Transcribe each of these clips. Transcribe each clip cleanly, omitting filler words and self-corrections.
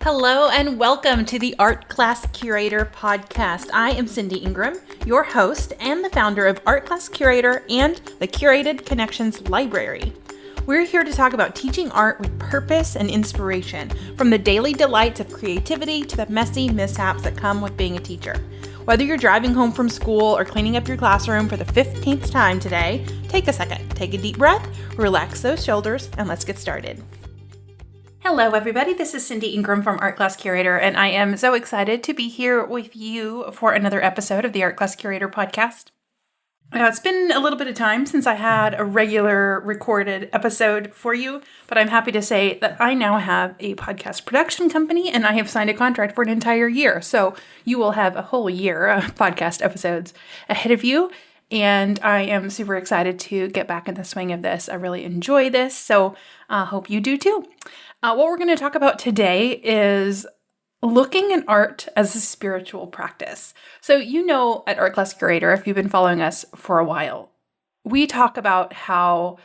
Hello and welcome to the Art Class Curator podcast. I am Cindy Ingram, your host and the founder of Art Class Curator and the Curated Connections Library. We're here to talk about teaching art with purpose and inspiration, from the daily delights of creativity to the messy mishaps that come with being a teacher. Whether you're driving home from school or cleaning up your classroom for the 15th time today, take a second, take a deep breath, relax those shoulders, and let's get started. Hello, everybody. This is Cindy Ingram from Art Class Curator, and I am so excited to be here with you for another episode of the Art Class Curator podcast. It's been a little bit of time since I had a regular recorded episode for you, but I'm happy to say that I now have a podcast production company, and I have signed a contract for an entire year. So you will have a whole year of podcast episodes ahead of you. And I am super excited to get back in the swing of this. I really enjoy this, so I hope you do too. What we're going to talk about today is looking at art as a spiritual practice. So at Art Class Curator, if you've been following us for a while, we talk about how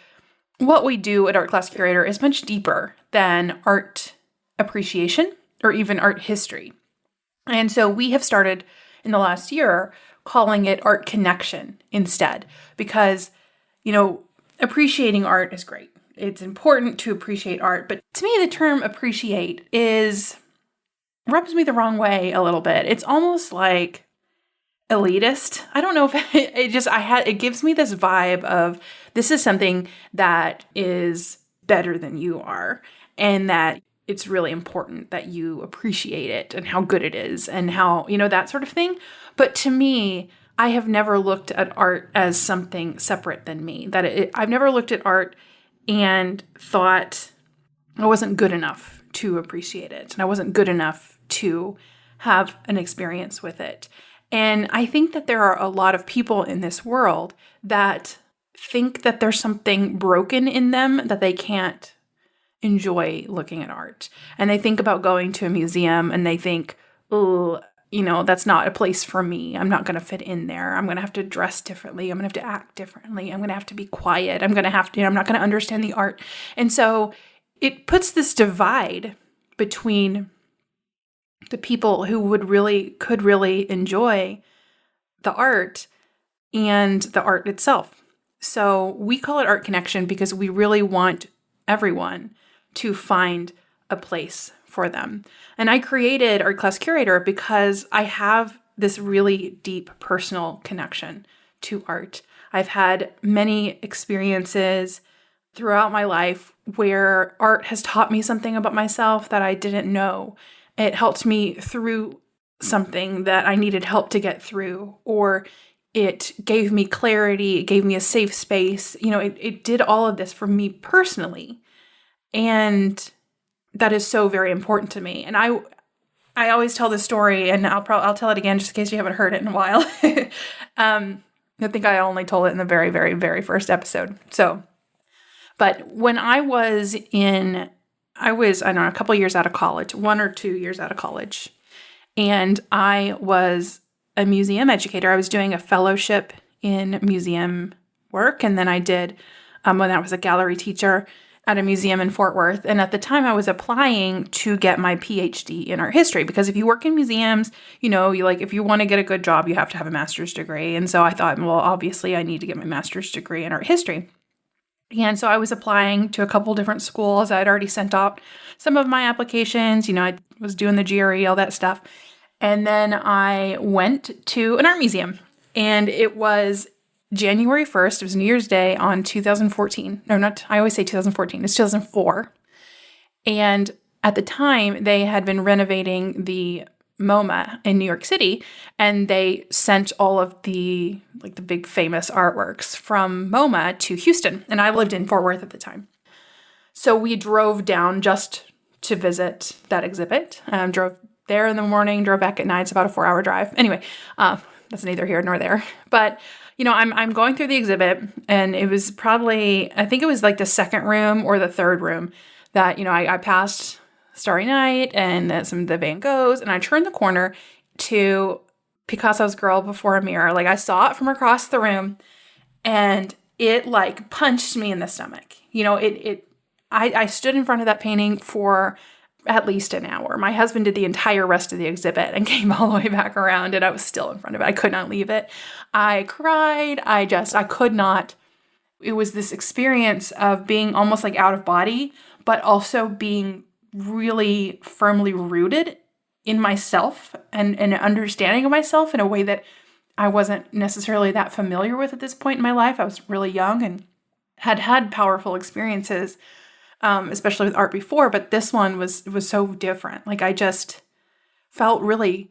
what we do at Art Class Curator is much deeper than art appreciation or even art history. And so we have started in the last year calling it art connection instead, because, appreciating art is great. It's important to appreciate art, but to me, the term appreciate rubs me the wrong way a little bit. It's almost like elitist. I don't know if it gives me this vibe of this is something that is better than you are, and that it's really important that you appreciate it and how good it is and how, that sort of thing. But to me, I have never looked at art as something separate than me. I've never looked at art and thought I wasn't good enough to appreciate it, and I wasn't good enough to have an experience with it. And I think that there are a lot of people in this world that think that there's something broken in them that they can't enjoy looking at art. And they think about going to a museum and they think, that's not a place for me. I'm not going to fit in there. I'm going to have to dress differently. I'm going to have to act differently. I'm going to have to be quiet. I'm not going to understand the art. And so it puts this divide between the people who could really enjoy the art and the art itself. So we call it Art Connection because we really want everyone to find a place for them. And I created Art Class Curator because I have this really deep personal connection to art. I've had many experiences throughout my life where art has taught me something about myself that I didn't know. It helped me through something that I needed help to get through, or it gave me clarity, it gave me a safe space. It did all of this for me personally. And that is so very important to me. And I always tell this story, and I'll tell it again just in case you haven't heard it in a while. I think I only told it in the very, very, very first episode. But when I was a couple years out of college, 1 or 2 years out of college, and I was a museum educator. I was doing a fellowship in museum work, and then I did, when I was a gallery teacher at a museum in Fort Worth. And at the time I was applying to get my PhD in art history, because if you work in museums, if you want to get a good job, you have to have a master's degree. And so I thought, well, obviously I need to get my master's degree in art history. And so I was applying to a couple different schools. I'd already sent out some of my applications, I was doing the GRE, all that stuff. And then I went to an art museum, and it was January 1st, it was New Year's Day on 2014. No, not, I always say 2014, it's 2004. And at the time, they had been renovating the MoMA in New York City, and they sent all of the big famous artworks from MoMA to Houston. And I lived in Fort Worth at the time. So we drove down just to visit that exhibit. Drove there in the morning, drove back at night. It's about a 4-hour drive. Anyway, that's neither here nor there. But I'm going through the exhibit, and it was probably, I think it was like the second room or the third room that, I passed Starry Night and some of the Van Goghs, and I turned the corner to Picasso's Girl Before a Mirror. I saw it from across the room, and it punched me in the stomach. I stood in front of that painting for at least an hour. My husband did the entire rest of the exhibit and came all the way back around, and I was still in front of it. I could not leave it. I cried. I could not. It was this experience of being almost like out of body, but also being really firmly rooted in myself and an understanding of myself in a way that I wasn't necessarily that familiar with at this point in my life. I was really young and had powerful experiences, especially with art before, but this one was so different. Like I just felt really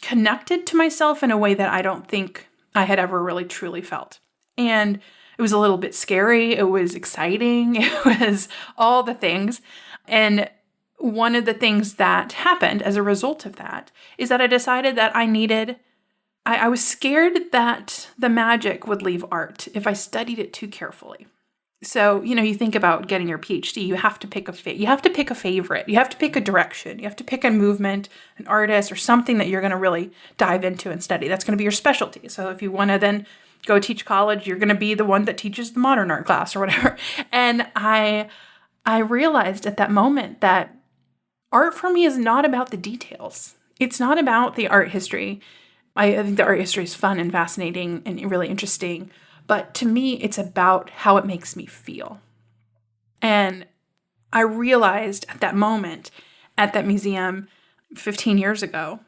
connected to myself in a way that I don't think I had ever really truly felt. And it was a little bit scary. It was exciting. It was all the things. And one of the things that happened as a result of that is that I decided that I was scared that the magic would leave art if I studied it too carefully. So, you think about getting your PhD, you have to pick a favorite. You have to pick a direction. You have to pick a movement, an artist, or something that you're going to really dive into and study. That's going to be your specialty. So if you want to then go teach college, you're going to be the one that teaches the modern art class or whatever. And I realized at that moment that art for me is not about the details. It's not about the art history. I think the art history is fun and fascinating and really interesting. But to me, it's about how it makes me feel. And I realized at that moment at that museum 15 years ago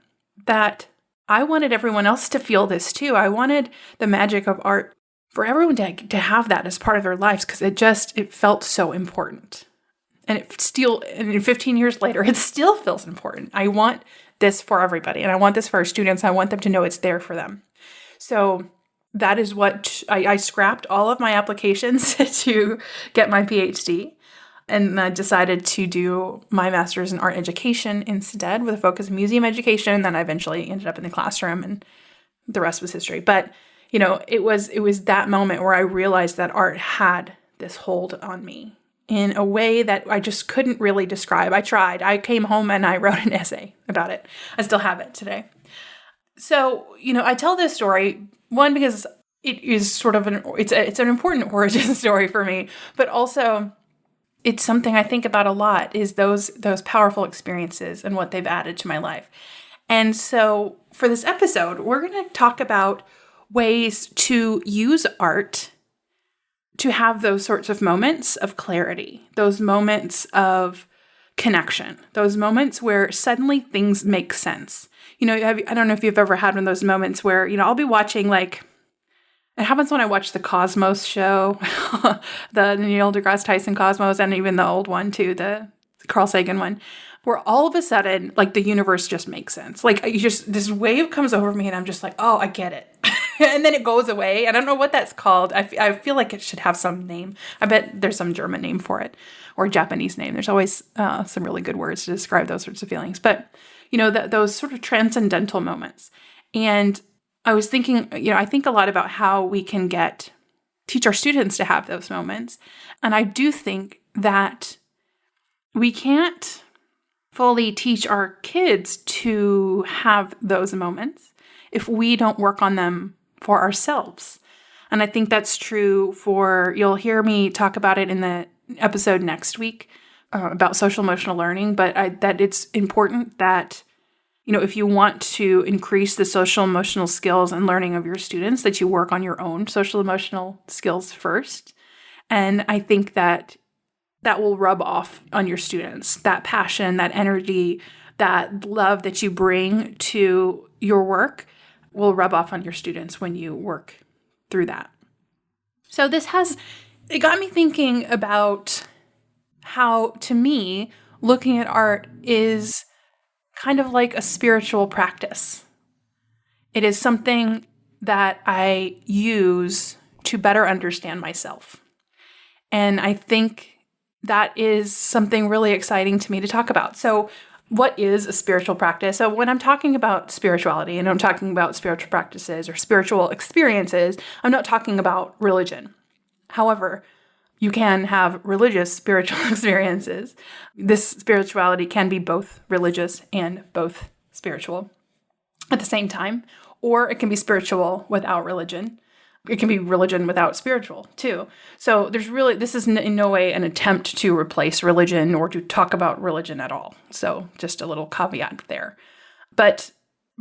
that I wanted everyone else to feel this too. I wanted the magic of art for everyone to have that as part of their lives because it felt so important. And 15 years later, it still feels important. I want this for everybody, and I want this for our students. I want them to know it's there for them. So that is what I scrapped all of my applications to get my PhD, and I decided to do my master's in art education instead with a focus in museum education. And then I eventually ended up in the classroom, and the rest was history. But, it was that moment where I realized that art had this hold on me in a way that I just couldn't really describe. I tried. I came home and I wrote an essay about it. I still have it today. So, I tell this story, one, because it is sort of it's an important origin story for me, but also it's something I think about a lot, is those powerful experiences and what they've added to my life. And so for this episode, we're going to talk about ways to use art to have those sorts of moments of clarity, those moments of connection, those moments where suddenly things make sense. I don't know if you've ever had one of those moments where, I'll be watching, like, it happens when I watch the Cosmos show, the Neil deGrasse Tyson Cosmos, and even the old one too, the Carl Sagan one, where all of a sudden, like, the universe just makes sense. Like, this wave comes over me and I'm just like, oh, I get it. And then it goes away. I don't know what that's called. I feel like it should have some name. I bet there's some German name for it or Japanese name. There's always some really good words to describe those sorts of feelings. But, those sort of transcendental moments. And I was thinking, I think a lot about how we can teach our students to have those moments. And I do think that we can't fully teach our kids to have those moments if we don't work on them for ourselves. And I think that's true you'll hear me talk about it in the episode next week about social emotional learning, but that it's important that, if you want to increase the social emotional skills and learning of your students, that you work on your own social emotional skills first. And I think that will rub off on your students, that passion, that energy, that love that you bring to your work will rub off on your students when you work through that. So it got me thinking about how, to me, looking at art is kind of like a spiritual practice. It is something that I use to better understand myself. And I think that is something really exciting to me to talk about. So what is a spiritual practice? So when I'm talking about spirituality and I'm talking about spiritual practices or spiritual experiences, I'm not talking about religion. However, you can have religious spiritual experiences. This spirituality can be both religious and both spiritual at the same time, or it can be spiritual without religion. it can be religion without spiritual too. So this is in no way an attempt to replace religion or to talk about religion at all. So just a little caveat there. But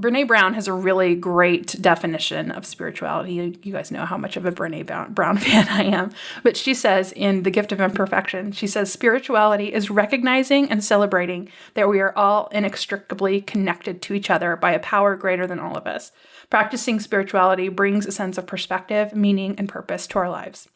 Brene Brown has a really great definition of spirituality. You guys know how much of a Brene Brown fan I am. But she says in The Gift of Imperfection, she says, spirituality is recognizing and celebrating that we are all inextricably connected to each other by a power greater than all of us. Practicing spirituality brings a sense of perspective, meaning, and purpose to our lives.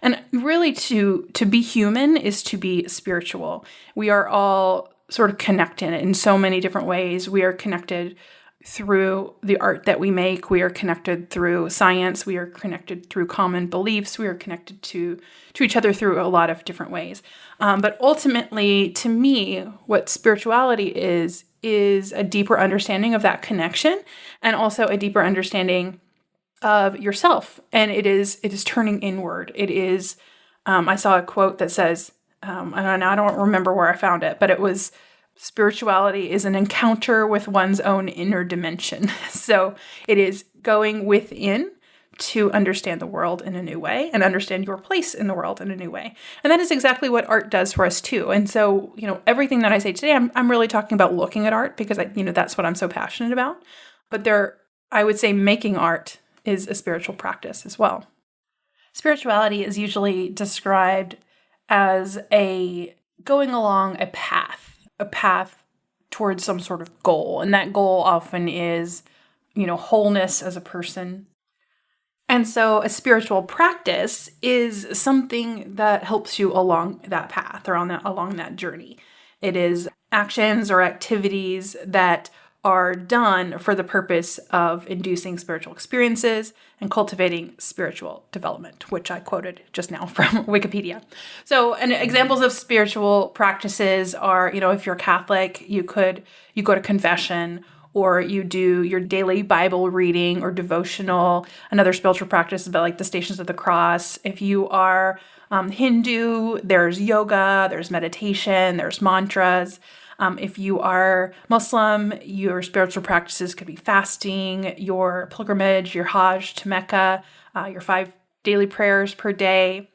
And really to be human is to be spiritual. We are all sort of connected in so many different ways. We are connected through the art that we make. We are connected through science. We are connected through common beliefs. We are connected to each other through a lot of different ways. But ultimately, to me, what spirituality is a deeper understanding of that connection and also a deeper understanding of yourself. And it is turning inward. It is, I saw a quote that says, I don't remember where I found it, but it was, spirituality is an encounter with one's own inner dimension. So it is going within to understand the world in a new way and understand your place in the world in a new way. And that is exactly what art does for us too. And so, everything that I say today, I'm really talking about looking at art because that's what I'm so passionate about. But I would say making art is a spiritual practice as well. Spirituality is usually described as going along a path towards some sort of goal. And that goal often is, wholeness as a person. And so a spiritual practice is something that helps you along that path or along that journey. It is actions or activities that are done for the purpose of inducing spiritual experiences and cultivating spiritual development, which I quoted just now from Wikipedia. So, and examples of spiritual practices are, if you're Catholic, you go to confession, or you do your daily Bible reading or devotional. Another spiritual practice is about like the Stations of the Cross. If you are Hindu, there's yoga, there's meditation, there's mantras. If you are Muslim, your spiritual practices could be fasting, your pilgrimage, your Hajj to Mecca, your 5 daily prayers per day.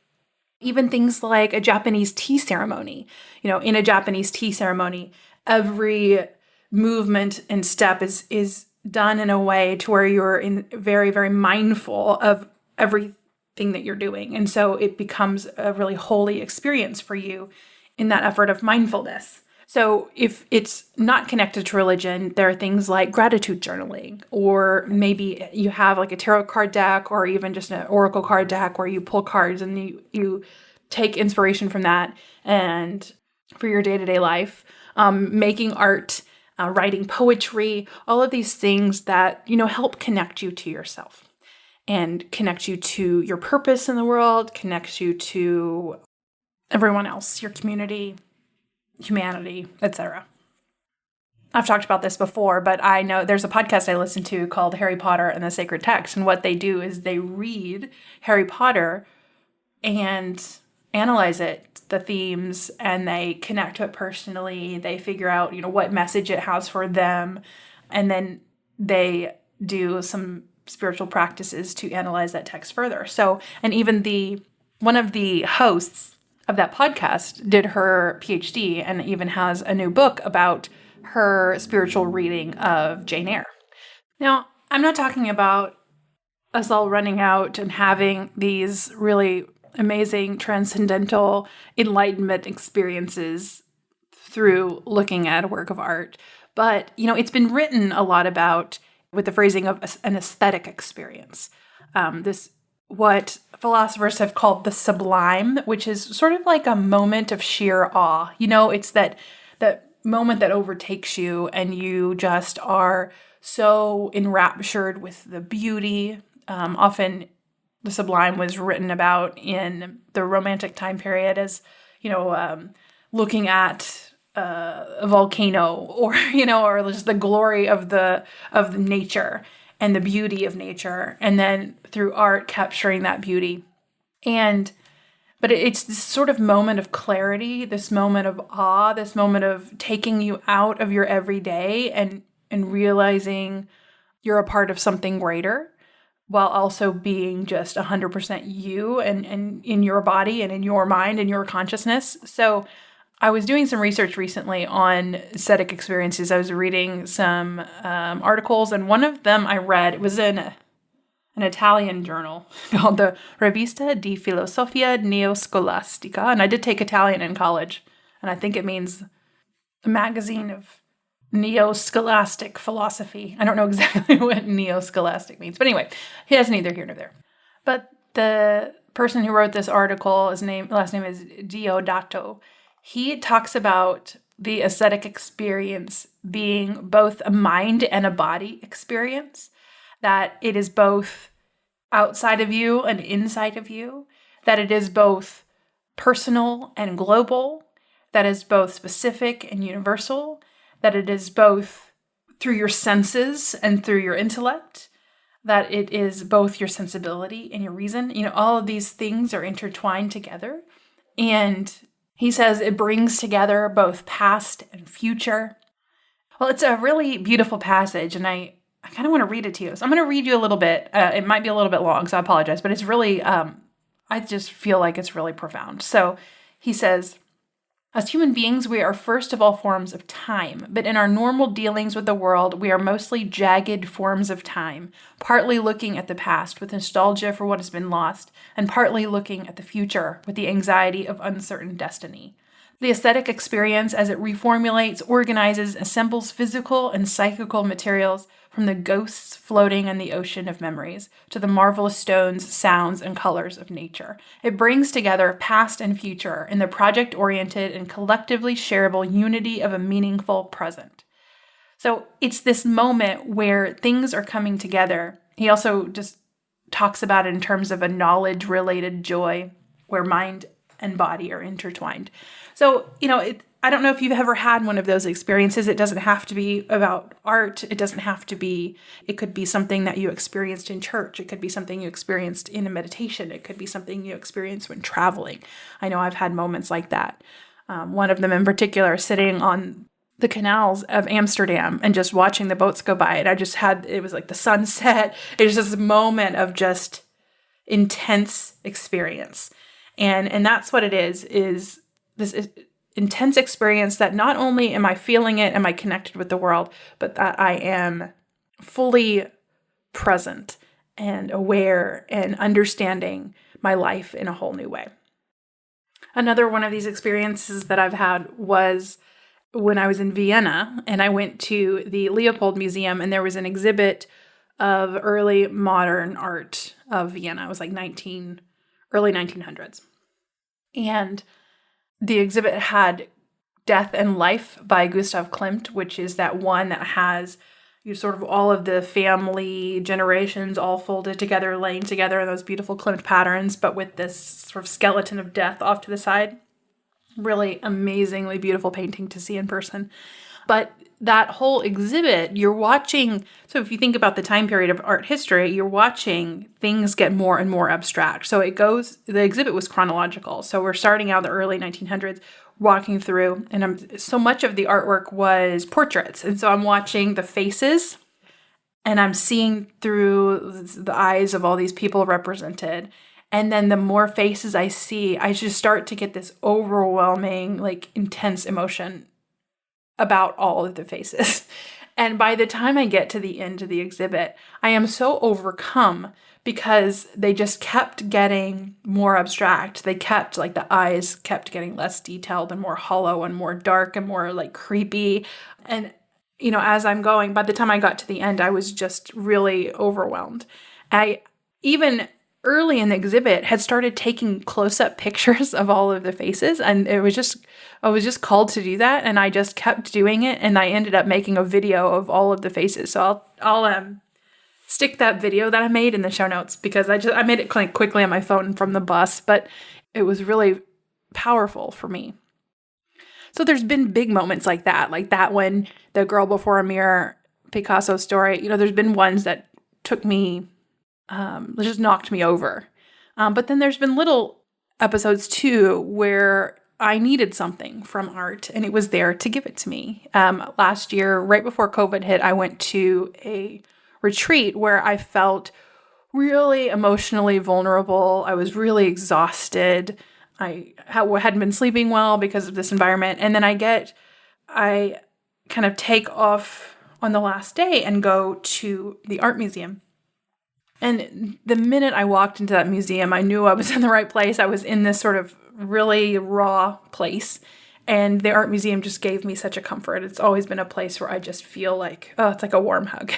Even things like a Japanese tea ceremony. In a Japanese tea ceremony, every movement and step is done in a way to where you're very, very mindful of everything that you're doing. And so it becomes a really holy experience for you in that effort of mindfulness. So if it's not connected to religion, there are things like gratitude journaling, or maybe you have like a tarot card deck or even just an oracle card deck where you pull cards and you take inspiration from that and for your day-to-day life, making art, writing poetry, all of these things that, help connect you to yourself and connect you to your purpose in the world, connects you to everyone else, your community, humanity, etc. I've talked about this before, but I know there's a podcast I listen to called Harry Potter and the Sacred Text, and what they do is they read Harry Potter and analyze it, the themes, and they connect to it personally. They figure out, what message it has for them, and then they do some spiritual practices to analyze that text further. So, and even one of the hosts of that podcast did her PhD and even has a new book about her spiritual reading of Jane Eyre. Now, I'm not talking about us all running out and having these really amazing, transcendental enlightenment experiences through looking at a work of art. But, it's been written a lot about with the phrasing of an aesthetic experience. What philosophers have called the sublime, which is sort of like a moment of sheer awe. It's that moment that overtakes you and you just are so enraptured with the beauty. Often the sublime was written about in the Romantic time period as, looking at a volcano or just the glory of the nature and the beauty of nature, and then through art capturing that beauty. But it's this sort of moment of clarity, this moment of awe, this moment of taking you out of your everyday and realizing you're a part of something greater. while also being just 100% you and in your body and in your mind and your consciousness. So I was doing some research recently on aesthetic experiences. I was reading some articles, and one of them I read, it was in an Italian journal called the Revista di Filosofia Neoscolastica. And I did take Italian in college, and I think it means a magazine of neo-scholastic philosophy. I don't know exactly what neo-scholastic means, but anyway, that's neither here nor there. But the person who wrote this article, last name is Diodato. He talks about the aesthetic experience being both a mind and a body experience, that it is both outside of you and inside of you, that it is both personal and global, that is both specific and universal, that it is both through your senses and through your intellect, that it is both your sensibility and your reason. All of these things are intertwined together. And he says it brings together both past and future. Well, it's a really beautiful passage, and I kind of want to read it to you. So I'm going to read you a little bit. It might be a little bit long, so I apologize, but it's really, I just feel like it's really profound. So he says, as human beings, we are first of all forms of time, but in our normal dealings with the world, we are mostly jagged forms of time, partly looking at the past with nostalgia for what has been lost, and partly looking at the future with the anxiety of uncertain destiny. The aesthetic experience, as it reformulates, organizes, assembles physical and psychical materials from the ghosts floating in the ocean of memories to the marvelous stones, sounds, and colors of nature. It brings together past and future in the project-oriented and collectively shareable unity of a meaningful present. So it's this moment where things are coming together. He also just talks about it in terms of a knowledge-related joy where mind and body are intertwined. So, I don't know if you've ever had one of those experiences. It doesn't have to be about art. It could be something that you experienced in church. It could be something you experienced in a meditation. It could be something you experienced when traveling. I know I've had moments like that. One of them in particular, sitting on the canals of Amsterdam and just watching the boats go by. And it was like the sunset. It was just a moment of just intense experience. And that's what it is this intense experience that not only am I feeling it, am I connected with the world, but that I am fully present and aware and understanding my life in a whole new way. Another one of these experiences that I've had was when I was in Vienna, and I went to the Leopold Museum, and there was an exhibit of early modern art of Vienna. It was like early 1900s. And the exhibit had Death and Life by Gustav Klimt, which is that one that has sort of all of the family generations all folded together, laying together in those beautiful Klimt patterns, but with this sort of skeleton of death off to the side. Really amazingly beautiful painting to see in person. But that whole exhibit, you're watching, so if you think about the time period of art history, you're watching things get more and more abstract. So the exhibit was chronological. So we're starting out the early 1900s, walking through, and so much of the artwork was portraits. And so I'm watching the faces, and I'm seeing through the eyes of all these people represented. And then the more faces I see, I just start to get this overwhelming, intense emotion about all of the faces. And by the time I get to the end of the exhibit, I am so overcome because they just kept getting more abstract. The eyes kept getting less detailed and more hollow and more dark and more creepy. And, as I'm going, by the time I got to the end, I was just really overwhelmed. I even early in the exhibit had started taking close-up pictures of all of the faces, and I was just called to do that, and I just kept doing it, and I ended up making a video of all of the faces. So I'll stick that video that I made in the show notes, because I made it quickly on my phone from the bus, but it was really powerful for me. So there's been big moments like that when the Girl Before a Mirror Picasso story, there's been ones that took me just knocked me over. But then there's been little episodes too where I needed something from art and it was there to give it to me. Last year, right before COVID hit, I went to a retreat where I felt really emotionally vulnerable. I was really exhausted. I hadn't been sleeping well because of this environment. And then I kind of take off on the last day and go to the art museum. And the minute I walked into that museum, I knew I was in the right place. I was in this sort of really raw place. And the art museum just gave me such a comfort. It's always been a place where I just feel like, oh, it's like a warm hug,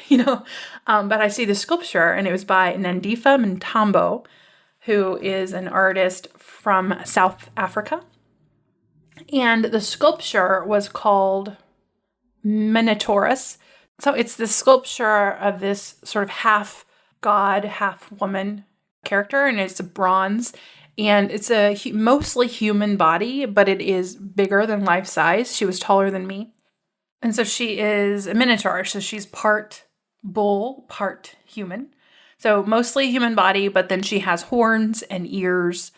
But I see the sculpture, and it was by Nandifa Mntambo, who is an artist from South Africa. And the sculpture was called Minotaurus. So it's the sculpture of this sort of half god, half woman character, and it's a bronze. And it's a mostly human body, but it is bigger than life size. She was taller than me. And so she is a minotaur. So she's part bull, part human. So mostly human body, but then she has horns and ears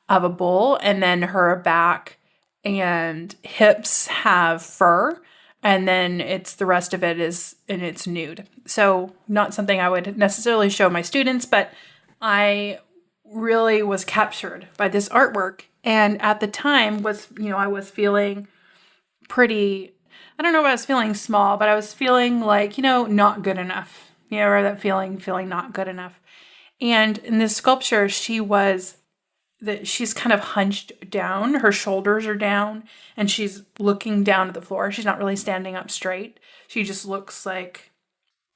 of a bull. And then her back and hips have fur. And then the rest of it is, and it's nude. So not something I would necessarily show my students, but I really was captured by this artwork. And at the time I was feeling pretty, I don't know if I was feeling small, but I was feeling like, not good enough, or that feeling not good enough. And in this sculpture, she's kind of hunched down, her shoulders are down, and she's looking down at the floor. She's not really standing up straight. She just looks like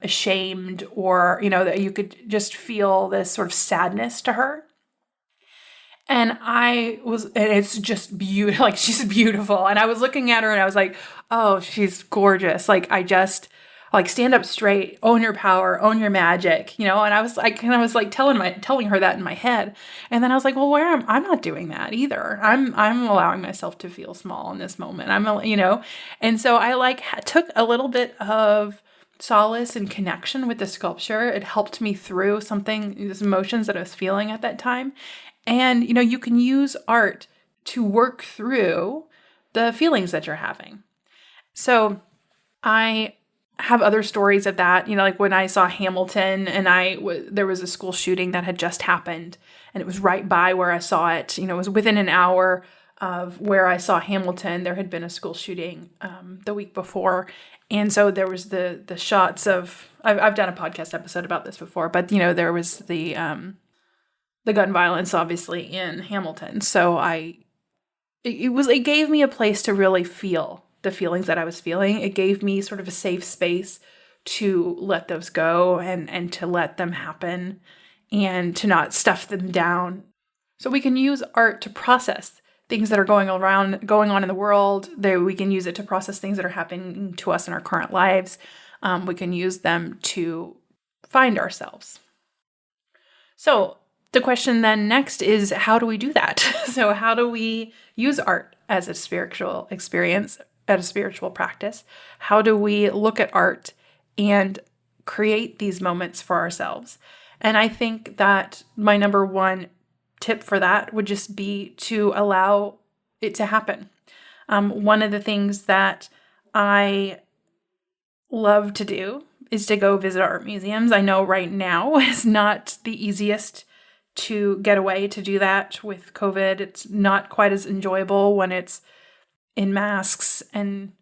ashamed, or, that you could just feel this sort of sadness to her. And it's just beautiful. Like, she's beautiful. And I was looking at her and I was like, oh, she's gorgeous. Like, I just stand up straight, own your power, own your magic, and I was telling her that in my head. And then I was like, well, I'm not doing that either. I'm allowing myself to feel small in this moment. And so I took a little bit of solace and connection with the sculpture. It helped me through these emotions that I was feeling at that time. And, you can use art to work through the feelings that you're having. So I have other stories of that, like when I saw Hamilton, and there was a school shooting that had just happened, and it was right by where I saw it. It was within an hour of where I saw Hamilton. There had been a school shooting the week before. And so there was the shots of, I've done a podcast episode about this before, but there was the gun violence obviously in Hamilton. So it gave me a place to really feel the feelings that I was feeling. It gave me sort of a safe space to let those go and to let them happen and to not stuff them down. So we can use art to process things that are going on in the world. We can use it to process things that are happening to us in our current lives. We can use them to find ourselves. So the question then next is, how do we do that? So how do we use art as a spiritual experience, as a spiritual practice? How do we look at art and create these moments for ourselves? And I think that my number one tip for that would just be to allow it to happen. One of the things that I love to do is to go visit art museums. I know right now is not the easiest to get away to do that with COVID. It's not quite as enjoyable when it's in masks and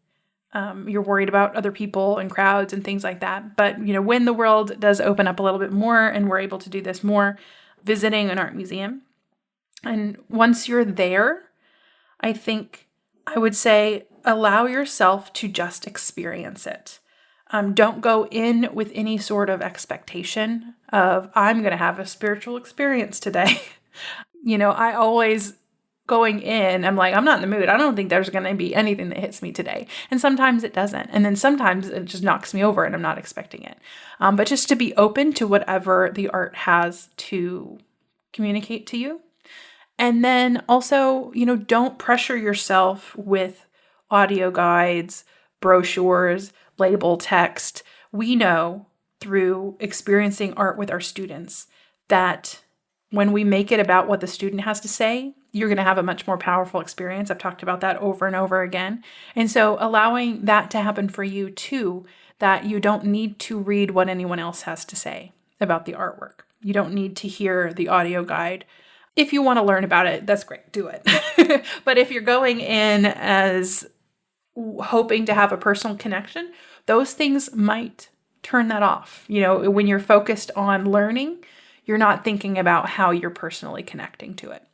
you're worried about other people and crowds and things like that. But, when the world does open up a little bit more and we're able to do this more, visiting an art museum. And once you're there, I think I would say allow yourself to just experience it. Don't go in with any sort of expectation of, I'm going to have a spiritual experience today. I always going in, I'm like, I'm not in the mood. I don't think there's going to be anything that hits me today. And sometimes it doesn't. And then sometimes it just knocks me over and I'm not expecting it. But just to be open to whatever the art has to communicate to you. And then also, don't pressure yourself with audio guides, brochures, label text. We know through experiencing art with our students that when we make it about what the student has to say, you're going to have a much more powerful experience. I've talked about that over and over again. And so allowing that to happen for you too, that you don't need to read what anyone else has to say about the artwork, You don't need to hear the audio guide. If you want to learn about it, that's great. Do it. But if you're going in as hoping to have a personal connection, those things might turn that off. When you're focused on learning, you're not thinking about how you're personally connecting to it.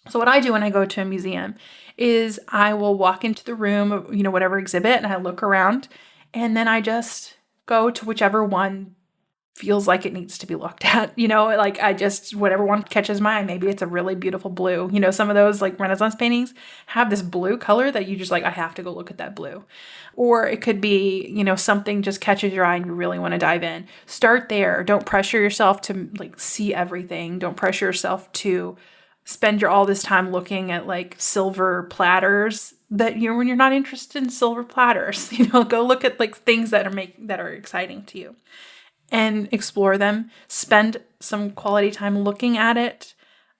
So what I do when I go to a museum is I will walk into the room, whatever exhibit, and I look around, and then I just go to whichever one feels like it needs to be looked at. Whatever one catches my eye. Maybe it's a really beautiful blue. Some of those like Renaissance paintings have this blue color that you just like, I have to go look at that blue. Or it could be, something just catches your eye and you really want to dive in. Start there. Don't pressure yourself to like see everything. Don't pressure yourself to spend all this time looking at like silver platters that when you're not interested in silver platters. Go look at like things that are exciting to you and explore them. Spend some quality time looking at it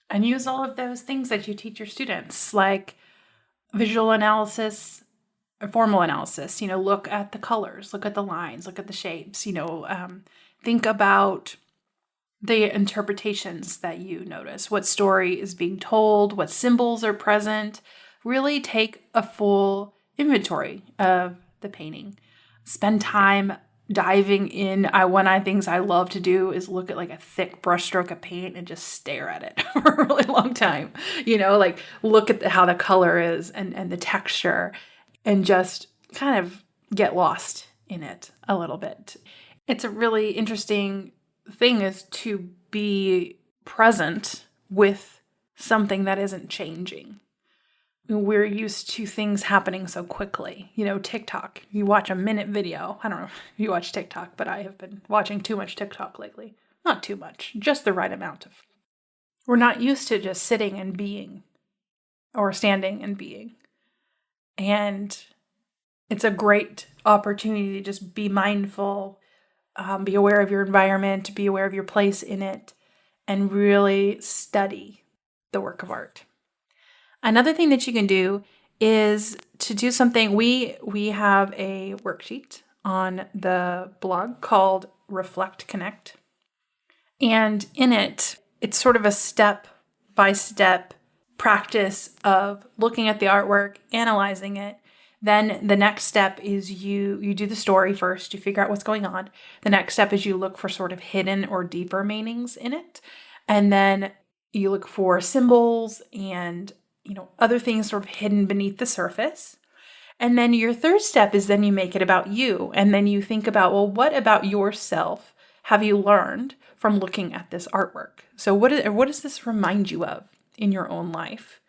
and use all of those things that you teach your students, like visual analysis, formal analysis. Look at the colors, look at the lines, look at the shapes. Think about the interpretations that you notice, what story is being told, what symbols are present. Really take a full inventory of the painting. Spend time diving in. One of the things I love to do is look at like a thick brushstroke of paint and just stare at it for a really long time. Like look at how the color is and the texture and just kind of get lost in it a little bit. It's a really interesting thing is to be present with something that isn't changing. We're used to things happening so quickly. TikTok, you watch a minute video. I don't know if you watch TikTok, but I have been watching too much TikTok lately. Not too much, just the right amount of. We're not used to just sitting and being or standing and being. And it's a great opportunity to just be mindful, be aware of your environment, be aware of your place in it, and really study the work of art. Another thing that you can do is to do something. We have a worksheet on the blog called Reflect Connect. And in it, it's sort of a step-by-step practice of looking at the artwork, analyzing it. Then the next step is you do the story first, you figure out what's going on. The next step is you look for sort of hidden or deeper meanings in it. And then you look for symbols and other things sort of hidden beneath the surface. And then your third step is then you make it about you. And then you think about, well, what about yourself have you learned from looking at this artwork? So what does this remind you of in your own life?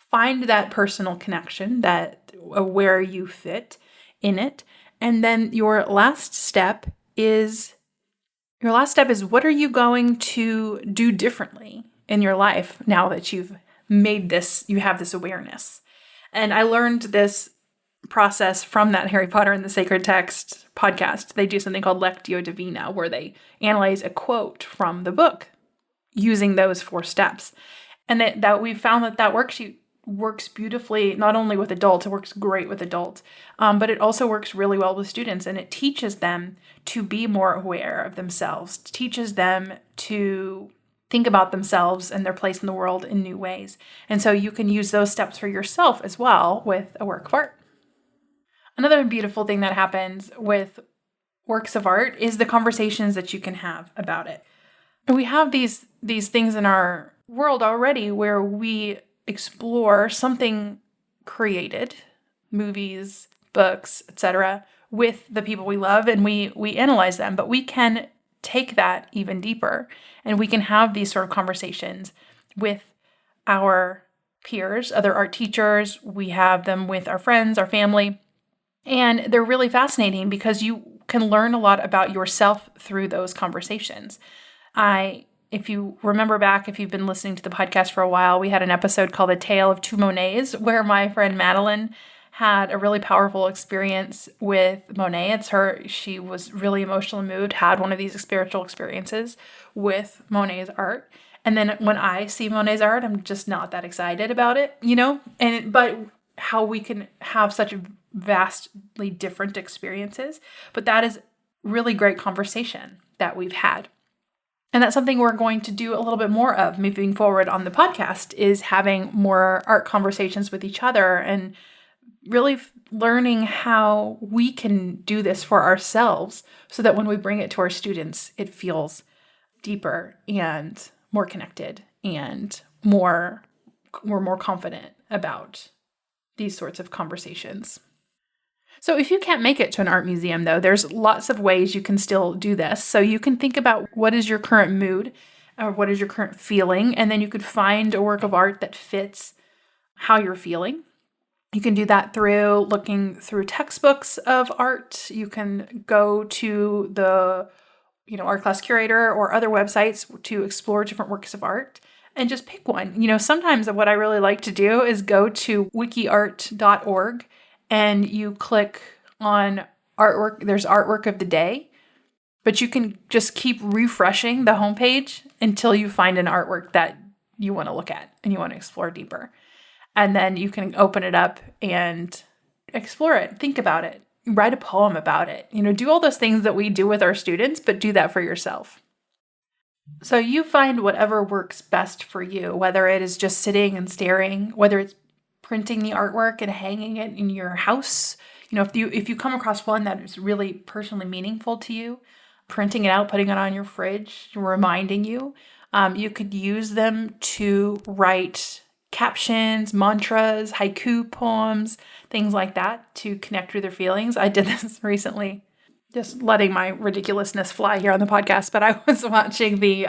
Find that personal connection, that where you fit in it. And then your last step is what are you going to do differently in your life now that you have this awareness? And I learned this process from that Harry Potter and the Sacred Text podcast. They do something called Lectio Divina, where they analyze a quote from the book using those 4 steps. And that we found that worksheet works beautifully, not only with adults, it works great with adults, but it also works really well with students. And it teaches them to be more aware of themselves, teaches them to think about themselves and their place in the world in new ways. And so you can use those steps for yourself as well with a work of art. Another beautiful thing that happens with works of art is the conversations that you can have about it. And we have these things in our world already where we explore something created, movies, books, etc., with the people we love, and we analyze them. But we can take that even deeper, and we can have these sort of conversations with our peers, other art teachers. We have them with our friends, our family, and they're really fascinating because you can learn a lot about yourself through those conversations. If you remember back, if you've been listening to the podcast for a while, we had an episode called The Tale of Two Monets, where my friend Madeline had a really powerful experience with Monet. She was really emotionally moved, had one of these spiritual experiences with Monet's art. And then when I see Monet's art, I'm just not that excited about it, but how we can have such vastly different experiences. But that is really great conversation that we've had. And that's something we're going to do a little bit more of moving forward on the podcast, is having more art conversations with each other and really learning how we can do this for ourselves so that when we bring it to our students, it feels deeper and more connected and we're more confident about these sorts of conversations. So if you can't make it to an art museum, though, there's lots of ways you can still do this. So you can think about what is your current mood or what is your current feeling, and then you could find a work of art that fits how you're feeling. You can do that through looking through textbooks of art. You can go to the Art Class Curator or other websites to explore different works of art and just pick one. Sometimes what I really like to do is go to wikiart.org and you click on artwork. There's artwork of the day, but you can just keep refreshing the homepage until you find an artwork that you want to look at and you want to explore deeper. And then you can open it up and explore it, think about it, write a poem about it. Do all those things that we do with our students, but do that for yourself. So you find whatever works best for you, whether it is just sitting and staring, whether it's printing the artwork and hanging it in your house. If you come across one that is really personally meaningful to you, printing it out, putting it on your fridge, reminding you. You could use them to write captions, mantras, haiku poems, things like that to connect with your feelings. I did this recently, just letting my ridiculousness fly here on the podcast, but I was watching the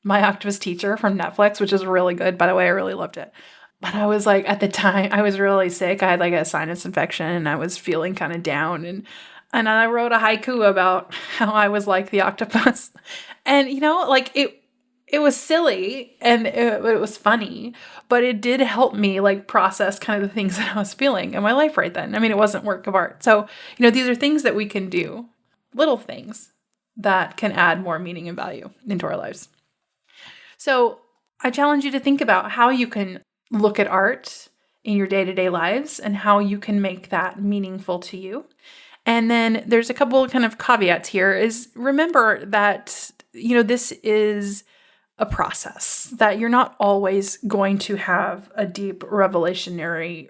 My Octopus Teacher from Netflix, which is really good, by the way. I really loved it. But I was like, at the time, I was really sick. I had like a sinus infection and I was feeling kind of down. And I wrote a haiku about how I was like the octopus. And, it was silly and it was funny, but it did help me process kind of the things that I was feeling in my life right then. It wasn't work of art. So, these are things that we can do, little things that can add more meaning and value into our lives. So I challenge you to think about how you can look at art in your day-to-day lives and how you can make that meaningful to you. And then there's a couple of kind of caveats here is remember that, this is a process, that you're not always going to have a deep revelationary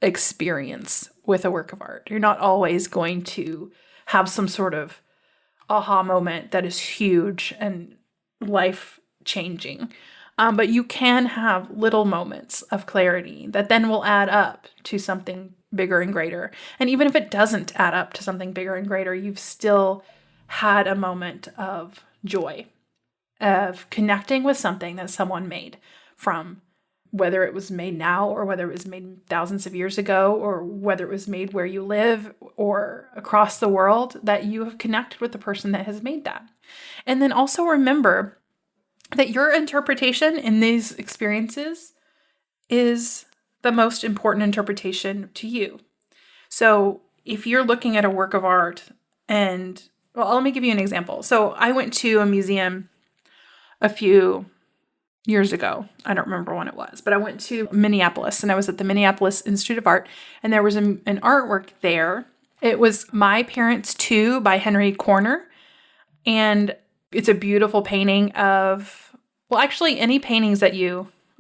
experience with a work of art. You're not always going to have some sort of aha moment that is huge and life-changing. But you can have little moments of clarity that then will add up to something bigger and greater. And even if it doesn't add up to something bigger and greater, you've still had a moment of joy, of connecting with something that someone made, from whether it was made now or whether it was made thousands of years ago or whether it was made where you live or across the world, that you have connected with the person that has made that. And then also remember that your interpretation in these experiences is the most important interpretation to you. So if you're looking at a work of art let me give you an example. So I went to a museum a few years ago. I don't remember when it was, but I went to Minneapolis and I was at the Minneapolis Institute of Art and there was an artwork there. It was My Parents Too by Henry Corner. And it's a beautiful painting of, any paintings that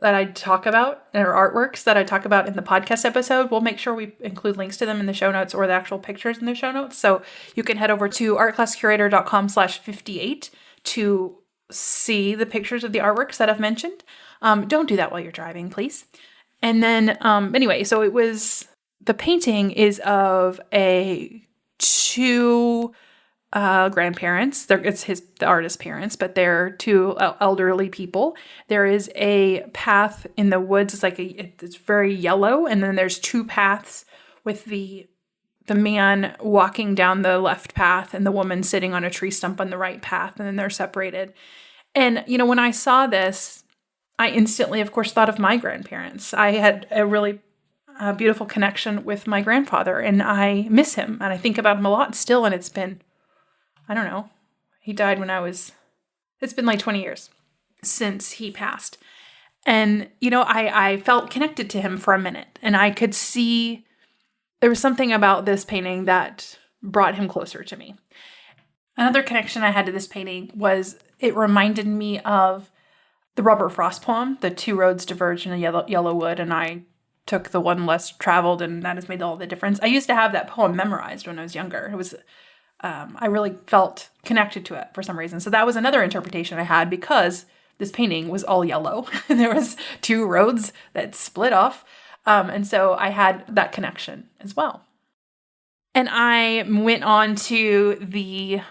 I talk about or artworks that I talk about in the podcast episode, we'll make sure we include links to them in the show notes or the actual pictures in the show notes. So you can head over to artclasscurator.com/58 to see the pictures of the artworks that I've mentioned. Don't do that while you're driving, please. And then, the painting is of two grandparents. It's the artist's parents, but they're two elderly people. There is a path in the woods. It's very yellow, and then there's two paths with the man walking down the left path and the woman sitting on a tree stump on the right path, and then they're separated. And when I saw this, I instantly, of course, thought of my grandparents. I had a really beautiful connection with my grandfather, and I miss him, and I think about him a lot still. And it's been, I don't know, he died it's been 20 years since he passed. And, I felt connected to him for a minute, and I could see there was something about this painting that brought him closer to me. Another connection I had to this painting was it reminded me of the Robert Frost poem, "The two roads diverge in a yellow wood," and I took the one less traveled, and that has made all the difference. I used to have that poem memorized when I was younger. It was, I really felt connected to it for some reason. So that was another interpretation I had because this painting was all yellow. And there was two roads that split off. And so I had that connection as well. And I went on to the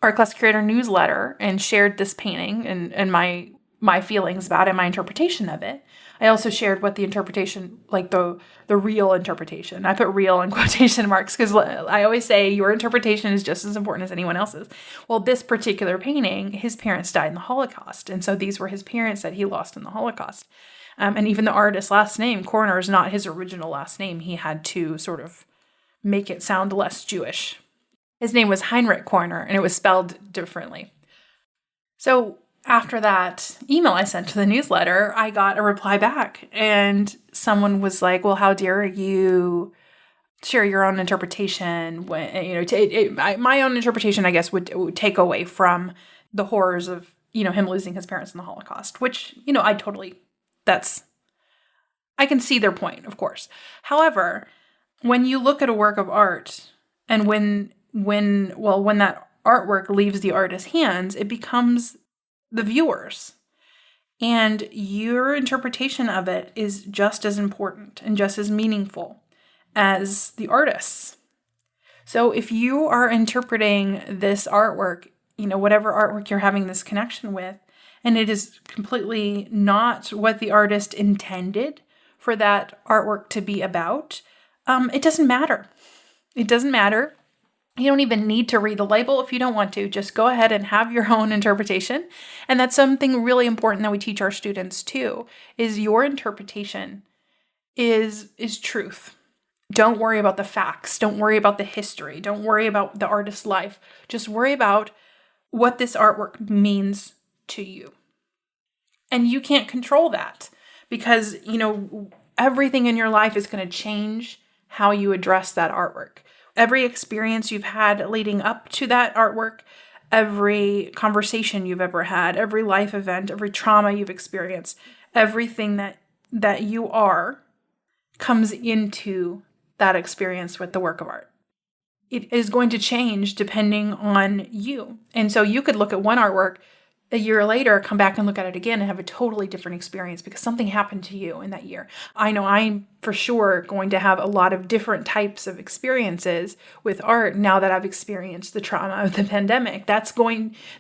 Art Class Curator newsletter and shared this painting and my feelings about it, my interpretation of it. I also shared what the interpretation, like the real interpretation. I put real in quotation marks because I always say your interpretation is just as important as anyone else's. Well, this particular painting, his parents died in the Holocaust. And so these were his parents that he lost in the Holocaust. And even the artist's last name, Corner, is not his original last name. He had to sort of make it sound less Jewish. His name was Heinrich Corner, and it was spelled differently. So after that email I sent to the newsletter, I got a reply back, and someone was like, "Well, how dare you share your own interpretation?" When my own interpretation, I guess, would take away from the horrors of him losing his parents in the Holocaust. Which I can see their point, of course. However, when you look at a work of art, and when that artwork leaves the artist's hands, it becomes the viewer's. And your interpretation of it is just as important and just as meaningful as the artist's. So if you are interpreting this artwork, whatever artwork you're having this connection with, and it is completely not what the artist intended for that artwork to be about, it doesn't matter. It doesn't matter. You don't even need to read the label if you don't want to. Just go ahead and have your own interpretation. And that's something really important that we teach our students too, is your interpretation is truth. Don't worry about the facts. Don't worry about the history. Don't worry about the artist's life. Just worry about what this artwork means to you. And you can't control that because, everything in your life is going to change how you address that artwork. Every experience you've had leading up to that artwork, every conversation you've ever had, every life event, every trauma you've experienced, everything that you are comes into that experience with the work of art. It is going to change depending on you. And so you could look at one artwork a year later, come back and look at it again and have a totally different experience because something happened to you in that year. I know I'm for sure going to have a lot of different types of experiences with art now that I've experienced the trauma of the pandemic. That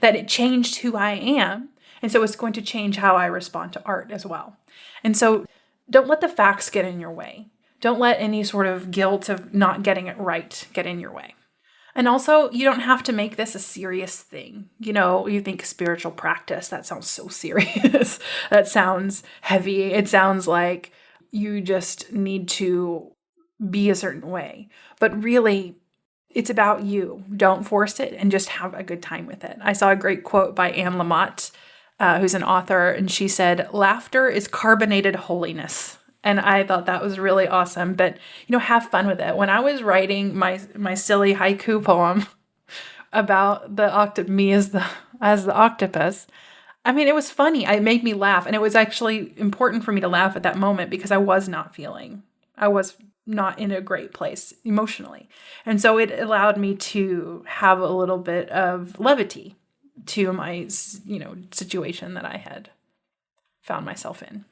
it changed who I am. And so it's going to change how I respond to art as well. And so don't let the facts get in your way. Don't let any sort of guilt of not getting it right get in your way. And also, you don't have to make this a serious thing. You think spiritual practice, that sounds so serious. That sounds heavy. It sounds like you just need to be a certain way. But really, it's about you. Don't force it and just have a good time with it. I saw a great quote by Anne Lamott, who's an author, and she said, "Laughter is carbonated holiness." And I thought that was really awesome. But, have fun with it. When I was writing my silly haiku poem about me as the octopus, it was funny. It made me laugh. And it was actually important for me to laugh at that moment because I was not in a great place emotionally. And so it allowed me to have a little bit of levity to my, situation that I had found myself in.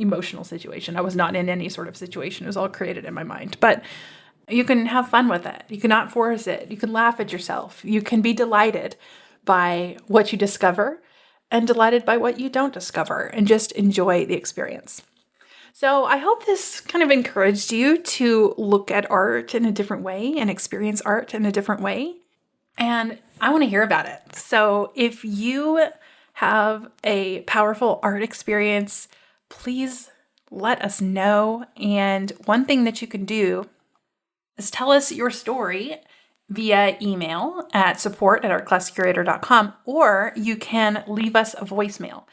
Emotional situation. I was not in any sort of situation. It was all created in my mind. But you can have fun with it. You cannot force it. You can laugh at yourself. You can be delighted by what you discover and delighted by what you don't discover and just enjoy the experience. So I hope this kind of encouraged you to look at art in a different way and experience art in a different way. And I want to hear about it. So if you have a powerful art experience, please let us know. And one thing that you can do is tell us your story via email at support@artclasscurator.com, or you can leave us a voicemail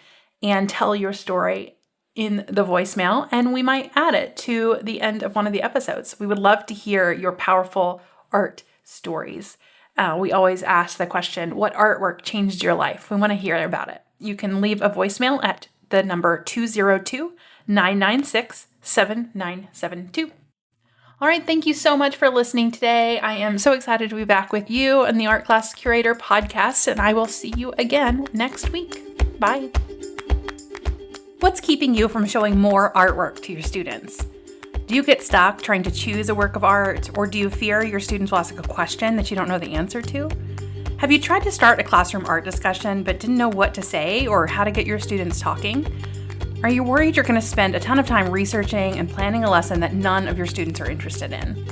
and tell your story in the voicemail, and we might add it to the end of one of the episodes. We would love to hear your powerful art stories. We always ask the question, what artwork changed your life? We want to hear about it. You can leave a voicemail at the number 202-996-7972. All right, thank you so much for listening today. I am so excited to be back with you in the Art Class Curator podcast, and I will see you again next week. Bye. What's keeping you from showing more artwork to your students? Do you get stuck trying to choose a work of art, or do you fear your students will ask a question that you don't know the answer to? Have you tried to start a classroom art discussion but didn't know what to say or how to get your students talking? Are you worried you're going to spend a ton of time researching and planning a lesson that none of your students are interested in?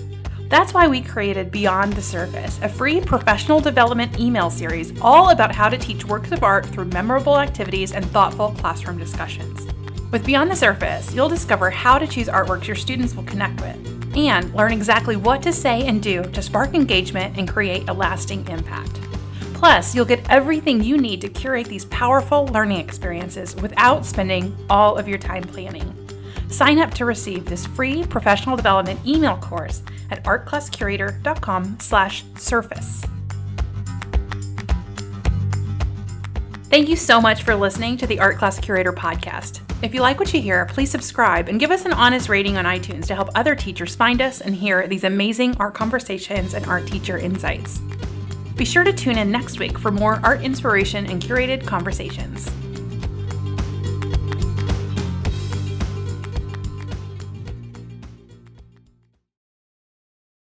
That's why we created Beyond the Surface, a free professional development email series all about how to teach works of art through memorable activities and thoughtful classroom discussions. With Beyond the Surface, you'll discover how to choose artworks your students will connect with, and learn exactly what to say and do to spark engagement and create a lasting impact. Plus, you'll get everything you need to curate these powerful learning experiences without spending all of your time planning. Sign up to receive this free professional development email course at artclasscurator.com/surface. Thank you so much for listening to the Art Class Curator podcast. If you like what you hear, please subscribe and give us an honest rating on iTunes to help other teachers find us and hear these amazing art conversations and art teacher insights. Be sure to tune in next week for more art inspiration and curated conversations.